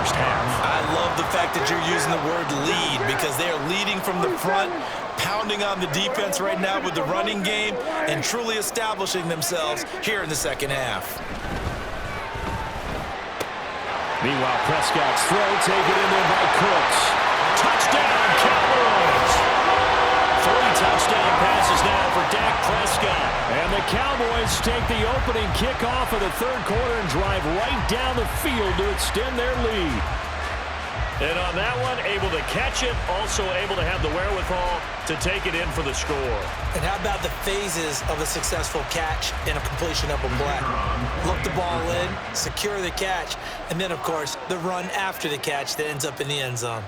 first half. I love the fact that you're using the word lead because they are leading from the front, pounding on the defense right now with the running game, and truly establishing themselves here in the second half. Meanwhile, Prescott's throw taken in there by Cooks. Touchdown, Cowboys! 3 touchdown passes now for Dak Prescott. And the Cowboys take the opening kickoff of the third quarter and drive right down the field to extend their lead. And on that one, able to catch it, also able to have the wherewithal to take it in for the score. And how about the phases of a successful catch and a completion of a play? Look the ball in, secure the catch, and then, of course, the run after the catch that ends up in the end zone.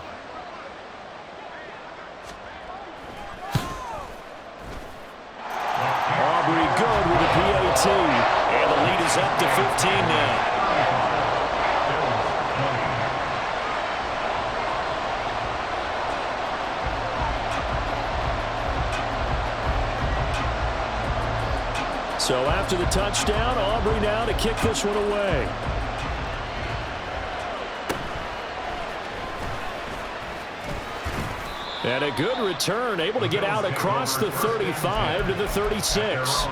Aubrey good with the PAT. And the lead is up to 15 now. So after the touchdown, Aubrey now to kick this one away. And a good return, able to get out across the 35 to the 36.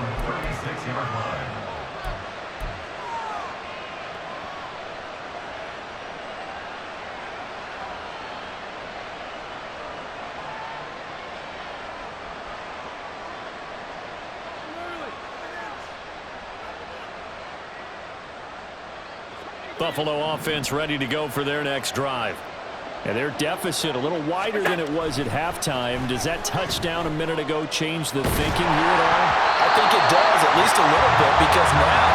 Buffalo offense ready to go for their next drive. And their deficit a little wider than it was at halftime. Does that touchdown a minute ago change the thinking here at all? I think it does, at least a little bit, because now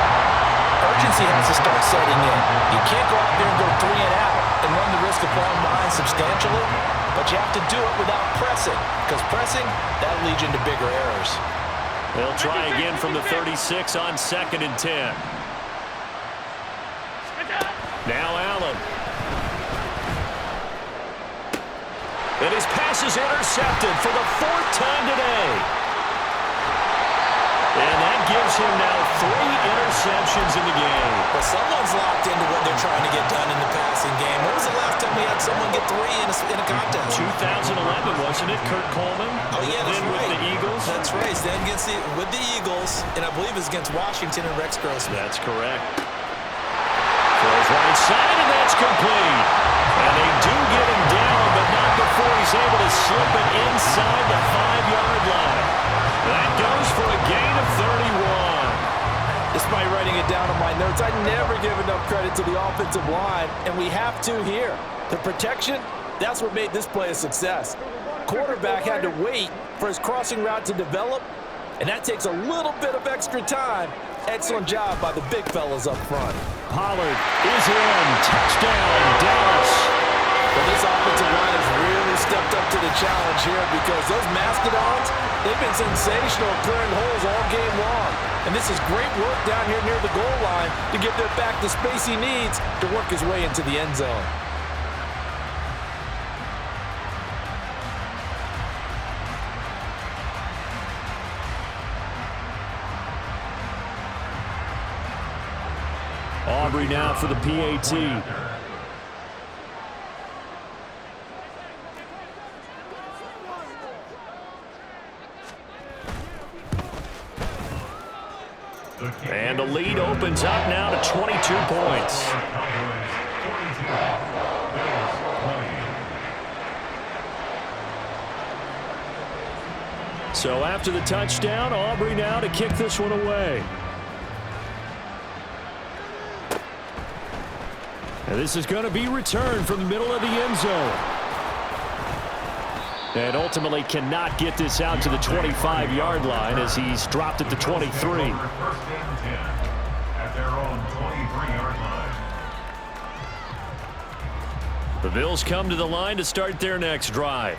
urgency has to start setting in. You can't go out there and go 3 and out and run the risk of falling behind substantially, but you have to do it without pressing, because pressing, that'll lead you into bigger errors. They'll try again from the 36 on 2nd and 10. Now Allen. And his pass is intercepted for the 4th time today. And that gives him now 3 interceptions in the game. Well, someone's locked into what they're trying to get done in the passing game. When was the last time we had someone get 3 in a contest? 2011, wasn't it, Kurt Coleman? Oh, yeah, that's then right. With the Eagles. That's right. Then with the Eagles, and I believe it's against Washington and Rex Grossman. That's correct. Throws right side, and that's complete. And they do get him down, but not before he's able to slip it inside the 5-yard line. That goes for a gain of 31. Despite writing it down on my notes, I never give enough credit to the offensive line, and we have to here. The protection, that's what made this play a success. Quarterback had to wait for his crossing route to develop, and that takes a little bit of extra time. Excellent job by the big fellas up front. Pollard is in. Touchdown, Dallas. Well, this offensive line has really stepped up to the challenge here because those Mastodons, they've been sensational clearing holes all game long. And this is great work down here near the goal line to give their back the space he needs to work his way into the end zone. Aubrey now for the PAT. And the lead opens up now to 22 points. So after the touchdown, Aubrey now to kick this one away. And this is going to be returned from the middle of the end zone. And ultimately cannot get this out to the 25-yard line as he's dropped at the 23. The Bills come to the line to start their next drive.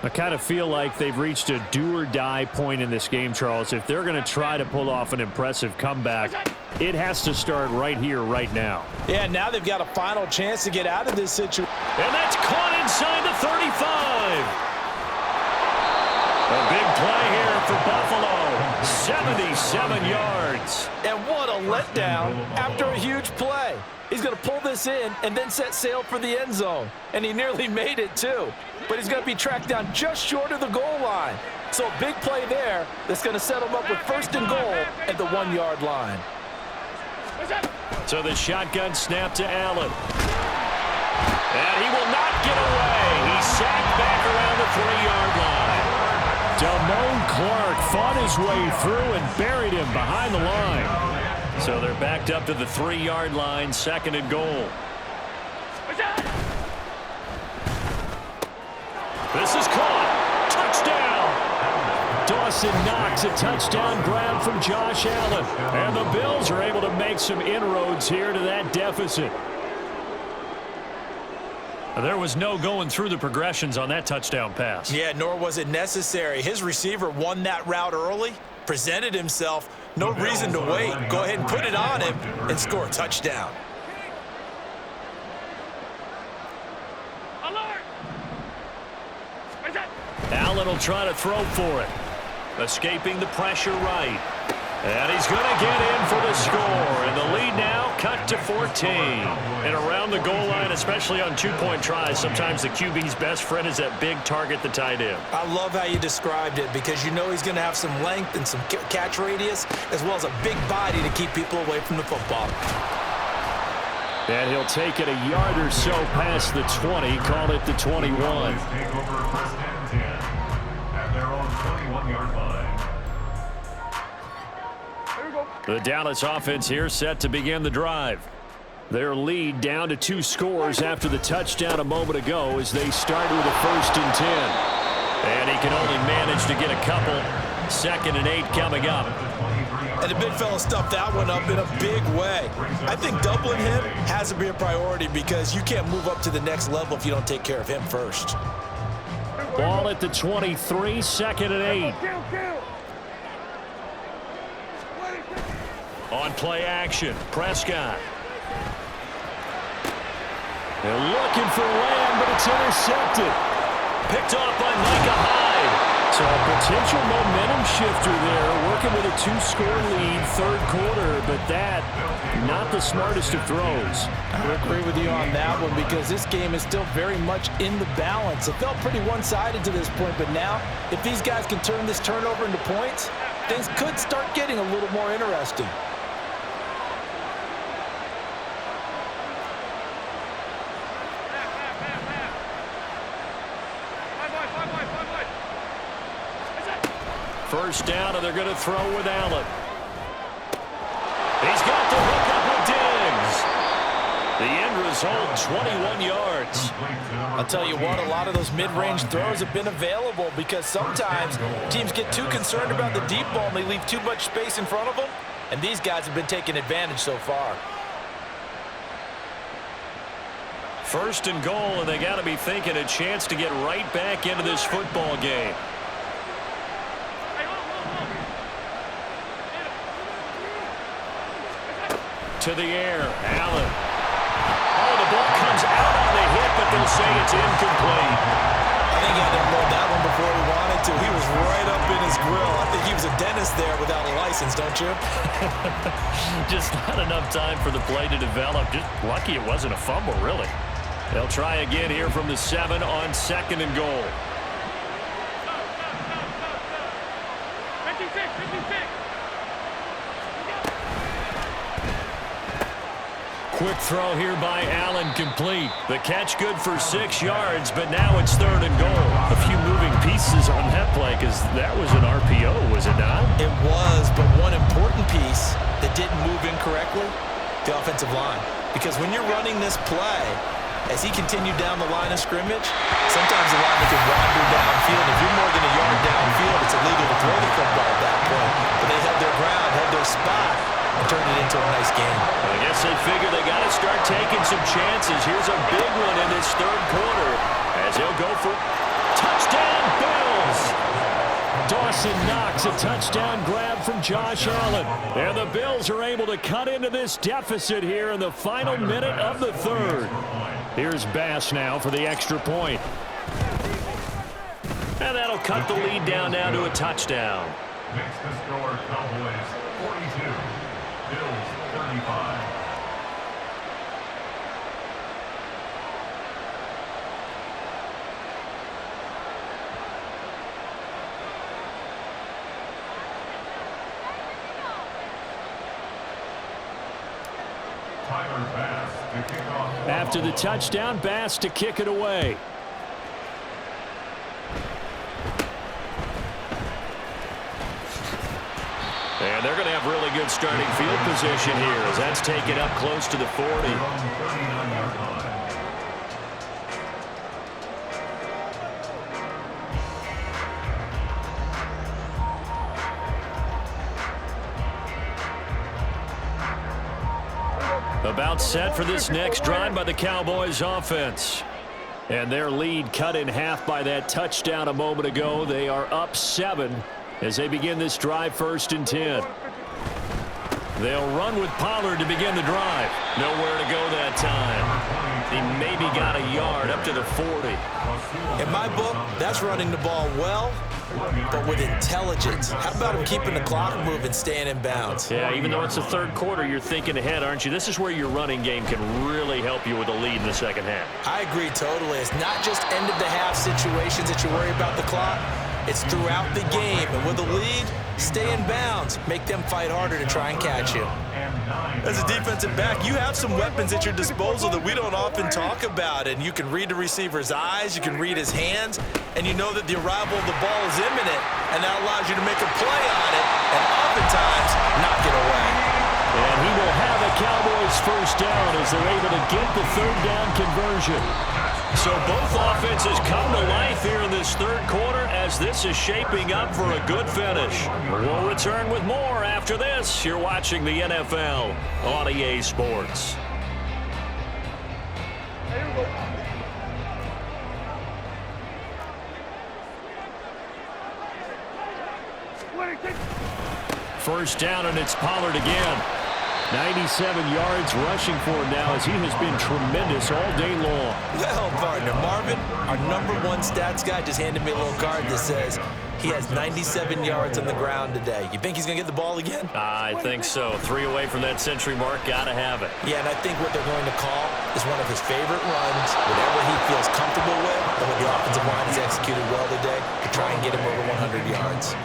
I kind of feel like they've reached a do-or-die point in this game, Charles. If they're going to try to pull off an impressive comeback, it has to start right here, right now. Yeah, now they've got a final chance to get out of this situation. And that's caught inside the 35. A big play here for Buffalo. 77 yards. And what a letdown after a huge play. He's going to pull this in and then set sail for the end zone. And he nearly made it, too. But he's going to be tracked down just short of the goal line. So a big play there that's going to set him up with first and goal at the 1-yard line. So the shotgun snap to Allen. And he will not get away. He's sacked back around the 3-yard line. Damone Clark fought his way through and buried him behind the line. So they're backed up to the 3-yard line, second and goal. This is caught. Touchdown. Dawson Knox, a touchdown grab from Josh Allen. And the Bills are able to make some inroads here to that deficit. There was no going through the progressions on that touchdown pass. Yeah, nor was it necessary. His receiver won that route early, presented himself. No reason to wait. Go ahead and put it on him and score a touchdown. Allen will try to throw for it. Escaping the pressure right. And he's going to get in for the score. And the lead now cut to 14. And around the goal line, especially on two-point tries, sometimes the QB's best friend is that big target, the tight end. I love how you described it because you know he's going to have some length and some catch radius as well as a big body to keep people away from the football. And he'll take it a yard or so past the 20, call it the 21. Take over first and 10 at their own 21-yard line. The Dallas offense here set to begin the drive. Their lead down to 2 scores after the touchdown a moment ago as they start with a 1st and 10. And he can only manage to get a couple. 2nd and 8 coming up. And the big fella stuffed that one up in a big way. I think doubling him has to be a priority because you can't move up to the next level if you don't take care of him first. Ball at the 23, 2nd and 8. On play action, Prescott. They're looking for Lamb, but it's intercepted. Picked off by Micah Hyde. So a potential momentum shifter there, working with a 2-score lead, 3rd quarter, but that, not the smartest of throws. I would agree with you on that one because this game is still very much in the balance. It felt pretty one-sided to this point, but now, if these guys can turn this turnover into points, things could start getting a little more interesting. First down, and they're going to throw with Allen. He's got the hook up with Diggs. The end result, 21 yards. I'll tell you what, a lot of those mid-range throws have been available because sometimes teams get too concerned about the deep ball and they leave too much space in front of them, and these guys have been taking advantage so far. 1st and goal, and they got to be thinking a chance to get right back into this football game. To the air, Allen. Oh, the ball comes out on the hit, but they'll say it's incomplete. I think he had to unload that one before he wanted to. He was right up in his grill. I think he was a dentist there without a license, don't you? Just not enough time for the play to develop. Just lucky it wasn't a fumble, really. They'll try again here from the 7 on 2nd and goal. 56. Quick throw here by Allen, complete. The catch good for 6 yards, but now it's 3rd and goal. A few moving pieces on that play because that was an RPO, was it not? It was, but one important piece that didn't move incorrectly, the offensive line. Because when you're running this play, as he continued down the line of scrimmage, sometimes the lineman can wander downfield. If you're more than a yard downfield, it's illegal to throw the football at that point. But they held their ground, held their spot, and turned it into a nice game. I guess they figure they got to start taking some chances. Here's a big one in this 3rd quarter as he'll go for touchdown Bills. Dawson Knox, a touchdown grab from Josh Allen. And the Bills are able to cut into this deficit here in the final minute of the 3rd. Here's Bass now for the extra point. And that'll cut the lead down now to a touchdown. Makes the score Cowboys 42. Bills After the touchdown, Bass to kick it away. And they're going to have really good starting field position here as that's taken up close to the 40. About set for this next drive by the Cowboys offense. And their lead cut in half by that touchdown a moment ago. They are up 7 as they begin this drive 1st and 10. They'll run with Pollard to begin the drive. Nowhere to go that time. He maybe got a yard up to the 40. In my book, that's running the ball well, but with intelligence. How about him keeping the clock moving, staying in bounds? Yeah, even though it's the 3rd quarter, you're thinking ahead, aren't you? This is where your running game can really help you with a lead in the 2nd half. I agree totally. It's not just end-of-the-half situations that you worry about the clock. It's throughout the game. And with a lead, stay in bounds. Make them fight harder to try and catch you. As a defensive back, you have some weapons at your disposal that we don't often talk about. And you can read the receiver's eyes, you can read his hands, and you know that the arrival of the ball is imminent, and that allows you to make a play on it and oftentimes knock it away. And he will have a Cowboys 1st down as they're able to get the 3rd down conversion. So both offenses come to life here in this 3rd quarter as this is shaping up for a good finish. We'll return with more after this. You're watching the NFL on EA Sports. First down, and it's Pollard again. 97 yards rushing for him now as he has been tremendous all day long. Well, partner, Marvin, our #1 stats guy just handed me a little card that says he has 97 yards on the ground today. You think he's going to get the ball again? I think so. 3 away from that century mark. Got to have it. Yeah, and I think what they're going to call is one of his favorite runs, whatever he feels comfortable with, and what the offensive line has executed well today to try and get him over 100 yards.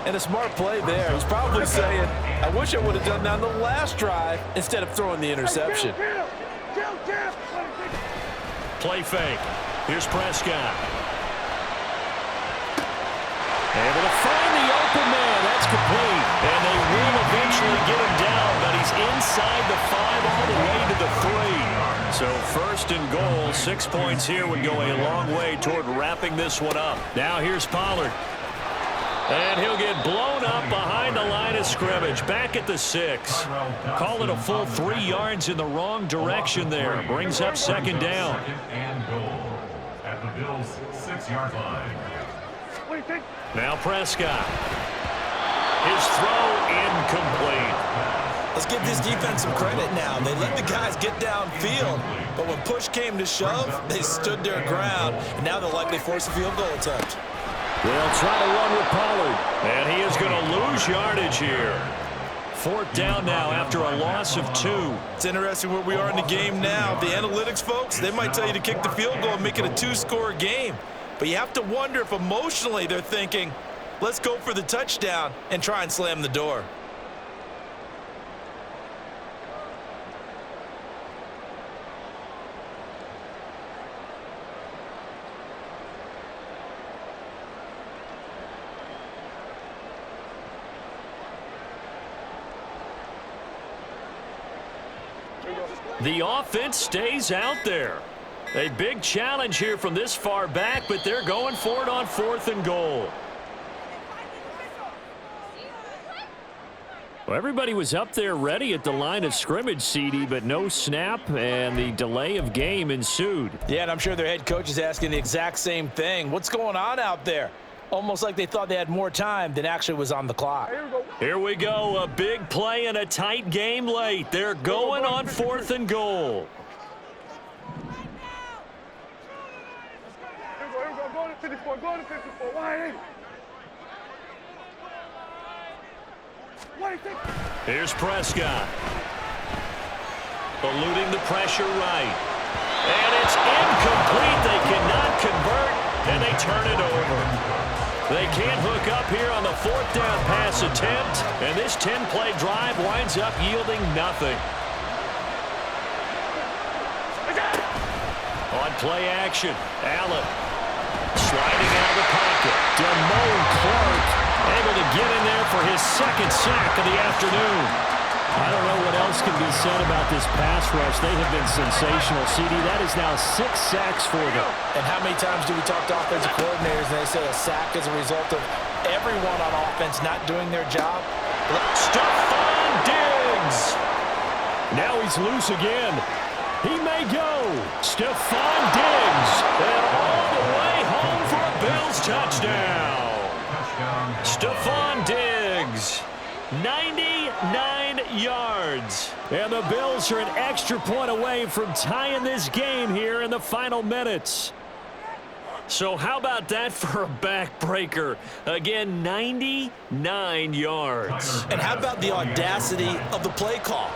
And a smart play there. He's probably saying, I wish I would have done that on the last drive instead of throwing the interception. Play fake. Here's Prescott. Able to find the open man. That's complete. And they will eventually get him down, but he's inside the 5 all the way to the 3. So 1st and goal. 6 points here would go a long way toward wrapping this one up. Now here's Pollard. And he'll get blown up behind the line of scrimmage. Back at the 6. Call it a full 3 yards in the wrong direction there. Brings up 2nd down. And goal at the Bills' 6-yard line. Now Prescott. His throw incomplete. Let's give this defense some credit now. They let the guys get downfield, but when push came to shove, they stood their ground, and now they'll likely force a field goal attempt. They'll try to run with Pollard, and he is going to lose yardage here. 4th down now after a loss of 2. It's interesting where we are in the game now. The analytics folks, they might tell you to kick the field goal and make it a 2-score game. But you have to wonder if emotionally they're thinking, let's go for the touchdown and try and slam the door. The offense stays out there. A big challenge here from this far back, but they're going for it on 4th and goal. Well, everybody was up there ready at the line of scrimmage, CD, but no snap, and the delay of game ensued. Yeah, and I'm sure their head coach is asking the exact same thing. What's going on out there? Almost like they thought they had more time than actually was on the clock. Here we go, a big play and a tight game late. They're going on 4th and goal. Here's Prescott. Eluding the pressure right. And it's incomplete. They cannot convert, and they turn it over. They can't hook up here on the 4th down pass attempt, and this 10-play drive winds up yielding nothing. play action. Allen sliding out of the pocket. Damone Clark able to get in there for his second sack of the afternoon. I don't know what else can be said about this pass rush. They have been sensational. CD, that is now 6 sacks for them. And how many times do we talk to offensive coordinators and they say a sack is a result of everyone on offense not doing their job? Stephon Diggs. Now he's loose again. He may go. Stephon Diggs. And all the way home for a Bills touchdown. Stephon Diggs. 99 yards. And the Bills are an extra point away from tying this game here in the final minutes. So how about that for a backbreaker? Again, 99 yards. And how about the audacity of the play call?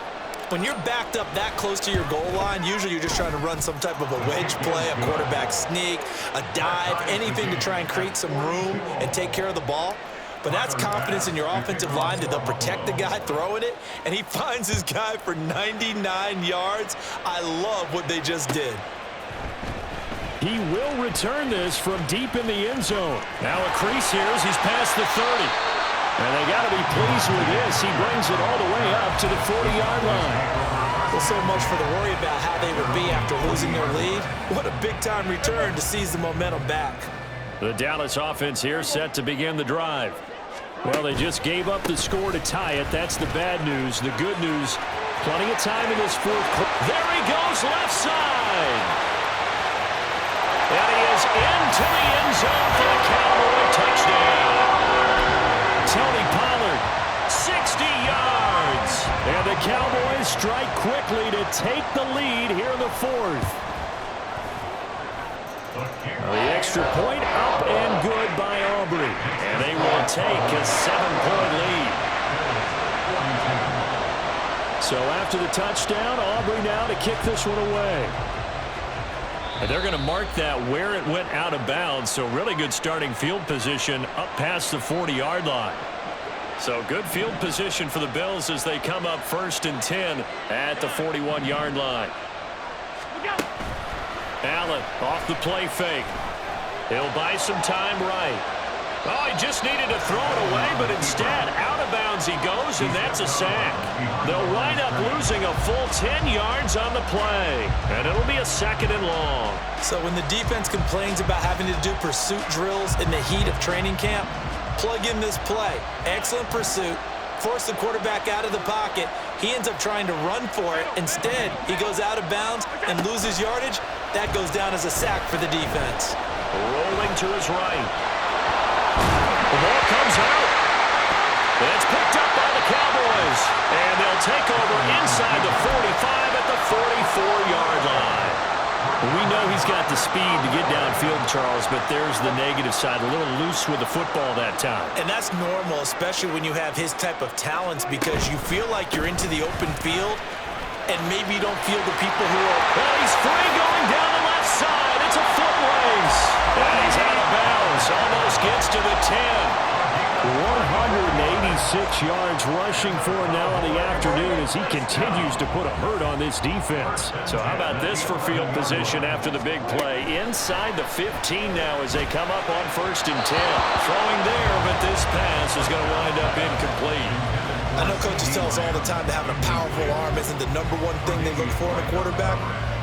When you're backed up that close to your goal line, usually you're just trying to run some type of a wedge play, a quarterback sneak, a dive, anything to try and create some room and take care of the ball. But that's confidence in your offensive line that they'll protect the guy throwing it, and he finds his guy for 99 yards. I love what they just did. He will return this from deep in the end zone. Now a crease here as he's past the 30. And they got to be pleased with this. He brings it all the way up to the 40-yard line. Well, so much for the worry about how they would be after losing their lead. What a big-time return to seize the momentum back. The Dallas offense here set to begin the drive. Well, they just gave up the score to tie it. That's the bad news. The good news, plenty of time in this fourth quarter. There he goes, left side. And he is into the end zone for the Cowboy touchdown. Tony Pollard, 60 yards. And the Cowboys strike quickly to take the lead here in the fourth. The extra point up and good by Aubrey. And they will take a 7-point lead. So after the touchdown, Aubrey now to kick this one away. And they're going to mark that where it went out of bounds. So really good starting field position up past the 40-yard line. So good field position for the Bills as they come up 1st and 10 at the 41-yard line. Allen off the play fake. He'll buy some time right. Oh, he just needed to throw it away, but instead, out of bounds he goes, and that's a sack. They'll wind up losing a full 10 yards on the play, and it'll be a 2nd and long. So when the defense complains about having to do pursuit drills in the heat of training camp, plug in this play. Excellent pursuit. Force the quarterback out of the pocket. He ends up trying to run for it. Instead, he goes out of bounds and loses yardage. That goes down as a sack for the defense. Rolling to his right. The ball comes out. It's picked up by the Cowboys. And they'll take over inside the 45 at the 44-yard line. We know he's got the speed to get downfield, Charles, but there's the negative side. A little loose with the football that time. And that's normal, especially when you have his type of talents, because you feel like you're into the open field and maybe you don't feel the people who are... Well, he's free going down the left side. It's a foot race. And he's out of bounds. Almost gets to the 10. 186 yards rushing for him now in the afternoon as he continues to put a hurt on this defense. So how about this for field position after the big play? Inside the 15 now as they come up on 1st and 10. Throwing there, but this pass is going to wind up incomplete. I know coaches tell us all the time that having a powerful arm isn't the #1 thing they look for in a quarterback.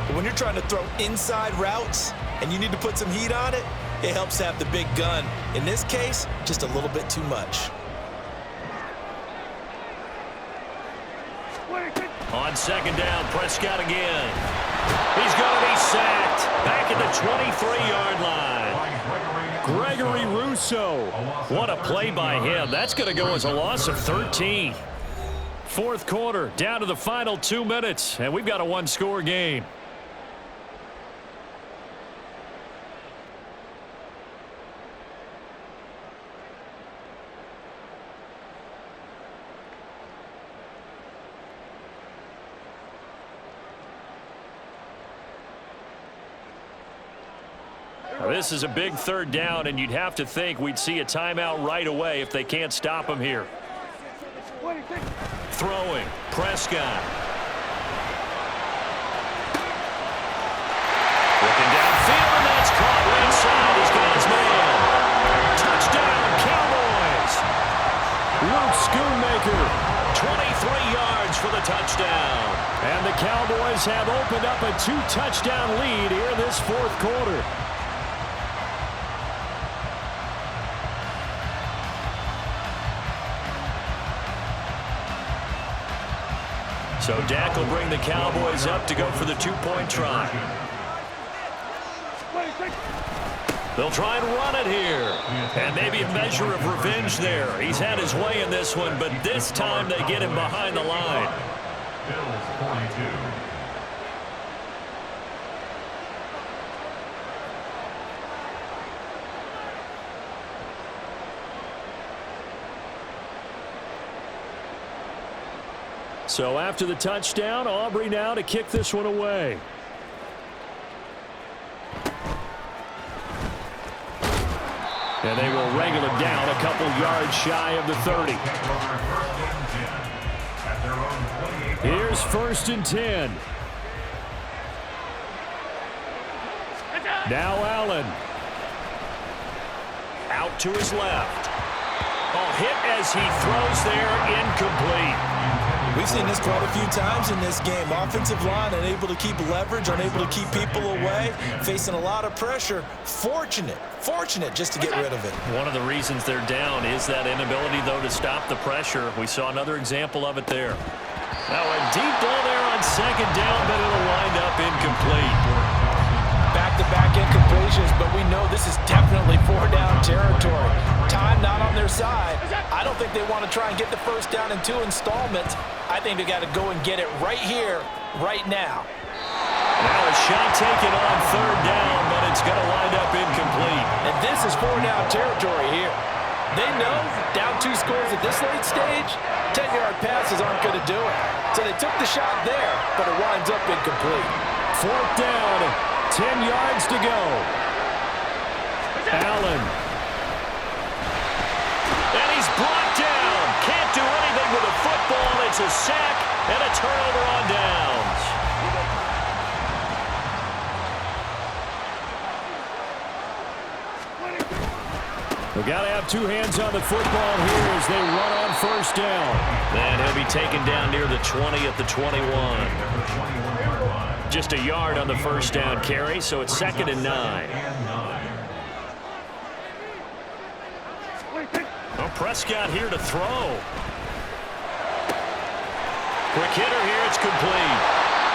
But when you're trying to throw inside routes and you need to put some heat on it, it helps to have the big gun. In this case, just a little bit too much. On 2nd down, Prescott again. He's going to be sacked back at the 23-yard line. Gregory Rousseau. What a play by him. That's going to go as a loss of 13. 4th quarter, down to the final 2 minutes, and we've got a 1-score game. Now, this is a big 3rd down, and you'd have to think we'd see a timeout right away if they can't stop him here. Throwing, Prescott. Looking down for the touchdown. And the Cowboys have opened up a 2-touchdown lead here this fourth quarter. So Dak will bring the Cowboys up to go for the 2-point try. They'll try and run it here. And maybe a measure of revenge there. He's had his way in this one, but this time they get him behind the line. Bills 42. So after the touchdown, Aubrey now to kick this one away. And they will wrangle him down a couple yards shy of the 30. Here's 1st and 10. Now Allen. Out to his left. Oh, hit as he throws there, incomplete. We've seen this quite a few times in this game. Offensive line unable to keep leverage, unable to keep people away, facing a lot of pressure. Fortunate just to get rid of it. One of the reasons they're down is that inability, though, to stop the pressure. We saw another example of it there. Now a deep ball there on 2nd down, but it'll wind up incomplete. Back-to-back incompletions, but we know this is definitely 4-down territory. Time not on their side. I don't think they want to try and get the 1st down in 2 installments. I think they got to go and get it right here, right now. Now a shot taken on 3rd down, but it's going to wind up incomplete. And this is 4-down territory here. They know down 2 scores at this late stage, 10-yard passes aren't going to do it. So they took the shot there, but it winds up incomplete. 4th down, 10 yards to go. Allen. And he's brought down. Can't do anything with a football. It's a sack and a turnover on downs. We've got to have 2 hands on the football here as they run on 1st down. And he'll be taken down near the 20 at the 21. Just a yard on the 1st down carry, so it's 2nd and 9. Well, Prescott here to throw. Quick hitter here, it's complete.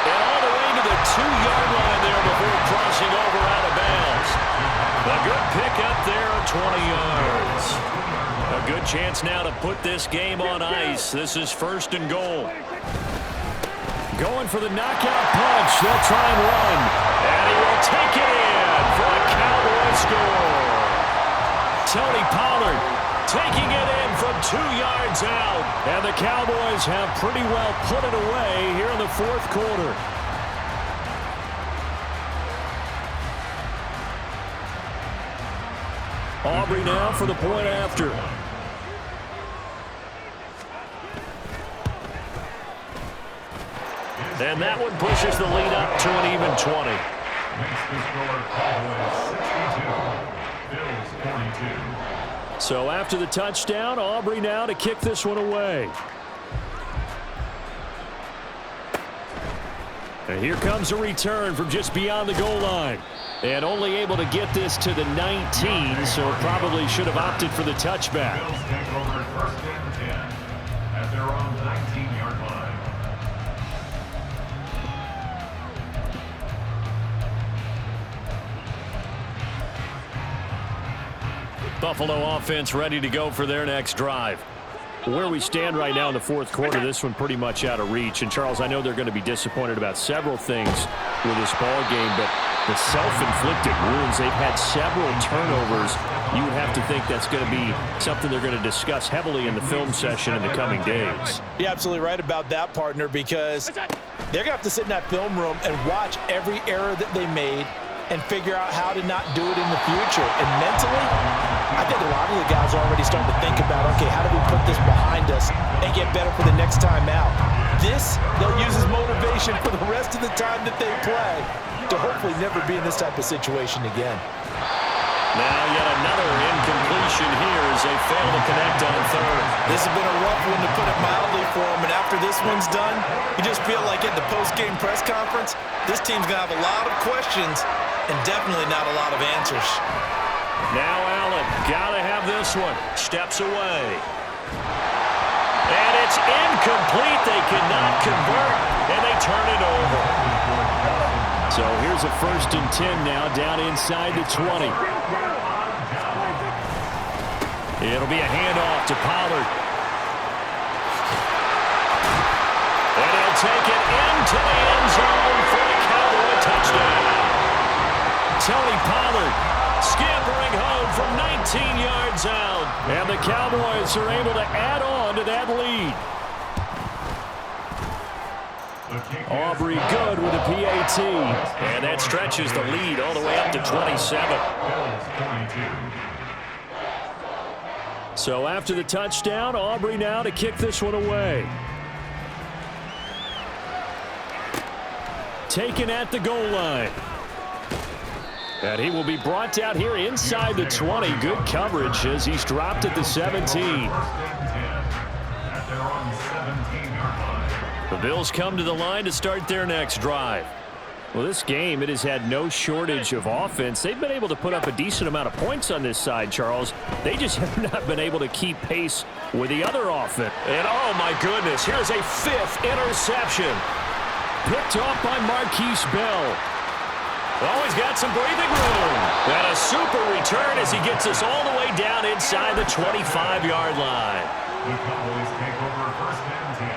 And all the way to the 2-yard line there before crossing over out of bounds. A good pickup there of 20 yards. A good chance now to put this game on ice. This is 1st and goal. Going for the knockout punch. They'll try and run. And he will take it in for a Cowboy score. Tony Pollard taking it in from 2 yards out. And the Cowboys have pretty well put it away here in the 4th quarter. Aubrey now for the point after. And that one pushes the lead up to an even 20. Makes the score Cowboys 62, Bills 42. So after the touchdown, Aubrey now to kick this one away. And here comes a return from just beyond the goal line. And only able to get this to the 19, so probably should have opted for the touchback. Bills take over 1st and 10 at their own 19-yard line. Buffalo offense ready to go for their next drive. Where we stand right now in the 4th quarter, this one pretty much out of reach. And, Charles, I know they're going to be disappointed about several things with this ball game, but the self-inflicted wounds, they've had several turnovers. You would have to think that's going to be something they're going to discuss heavily in the film session in the coming days. You're absolutely right about that, partner, because they're going to have to sit in that film room and watch every error that they made and figure out how to not do it in the future. And mentally, I think a lot of the guys are already starting to think about, okay, how do we put this behind us and get better for the next time out? This, they'll use as motivation for the rest of the time that they play to hopefully never be in this type of situation again. Now yet another incompletion here as they fail to connect on third. This has been a rough one, to put it mildly, for them. And after this one's done, you just feel like at the post-game press conference, this team's going to have a lot of questions and definitely not a lot of answers. Now Allen, got to have this one. Steps away. And it's incomplete. They cannot convert, and they turn it over. So here's a 1st and 10 now, down inside the 20. It'll be a handoff to Pollard. And he'll take it into the end zone for a Cowboy touchdown. Tony Pollard scampering home from 19 yards out. And the Cowboys are able to add on to that lead. Aubrey good with a PAT. And that stretches the lead all the way up to 27. So after the touchdown, Aubrey now to kick this one away. Taken at the goal line. And he will be brought out here inside the 20. Good coverage as he's dropped at the 17. The Bills come to the line to start their next drive. Well, this game, it has had no shortage of offense. They've been able to put up a decent amount of points on this side, Charles. They just have not been able to keep pace with the other offense. And, oh, my goodness, here's a 5th interception. Picked off by Marquise Bell. Oh, he's got some breathing room. And a super return as he gets us all the way down inside the 25-yard line. The Cowboys take over 1st and 10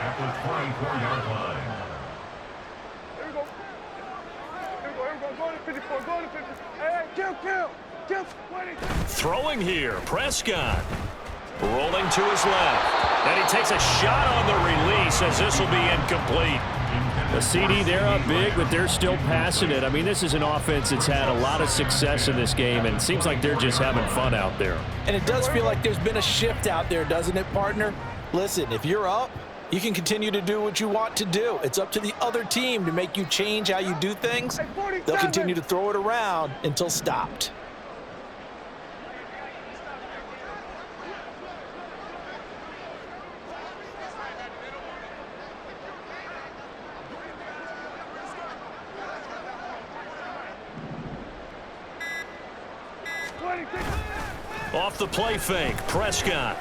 at the 24-yard line. Throwing here, Prescott. Rolling to his left. And he takes a shot on the release as this will be incomplete. The CD, they're up big, but they're still passing it. I mean, this is an offense that's had a lot of success in this game, and it seems like they're just having fun out there. And it does feel like there's been a shift out there, doesn't it, partner? Listen, if you're up, you can continue to do what you want to do. It's up to the other team to make you change how you do things. They'll continue to throw it around until stopped. Off the play fake, Prescott.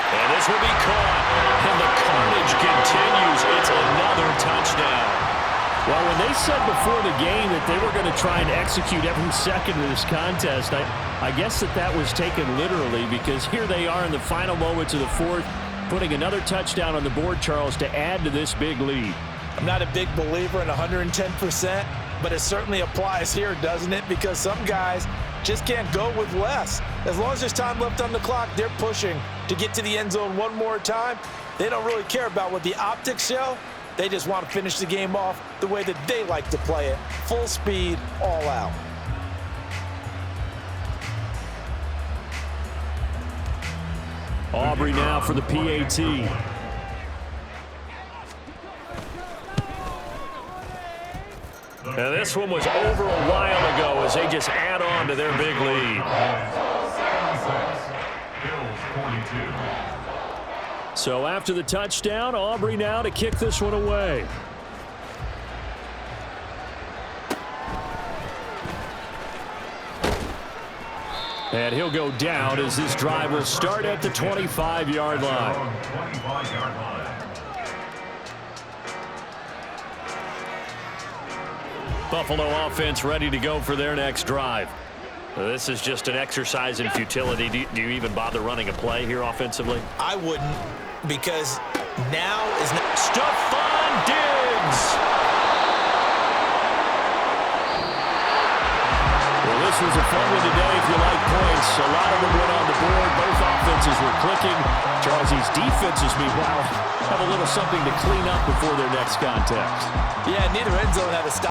And this will be caught. And the carnage continues. It's another touchdown. Well, when they said before the game that they were going to try and execute every second of this contest, I guess that was taken literally, because here they are in the final moments of the 4th, putting another touchdown on the board, Charles, to add to this big lead. I'm not a big believer in 110%, but it certainly applies here, doesn't it? Because some guys just can't go with less. As long as there's time left on the clock, they're pushing to get to the end zone one more time. They don't really care about what the optics show. They just want to finish the game off the way that they like to play it. Full speed, all out. Aubrey now for the PAT. And this one was over a while ago as they just add on to their big lead. 42. So after the touchdown, Aubrey now to kick this one away. And he'll go down as this drive will start at the 25-yard line. Buffalo offense ready to go for their next drive. This is just an exercise in futility. Do you even bother running a play here offensively? I wouldn't, because now is not. Stephon Diggs. Well, this was a fun one today if you like points. A lot of them went on the board. Both offenses were clicking. Charles, these defenses, meanwhile, have a little something to clean up before their next contest. Yeah, neither end zone had a stop.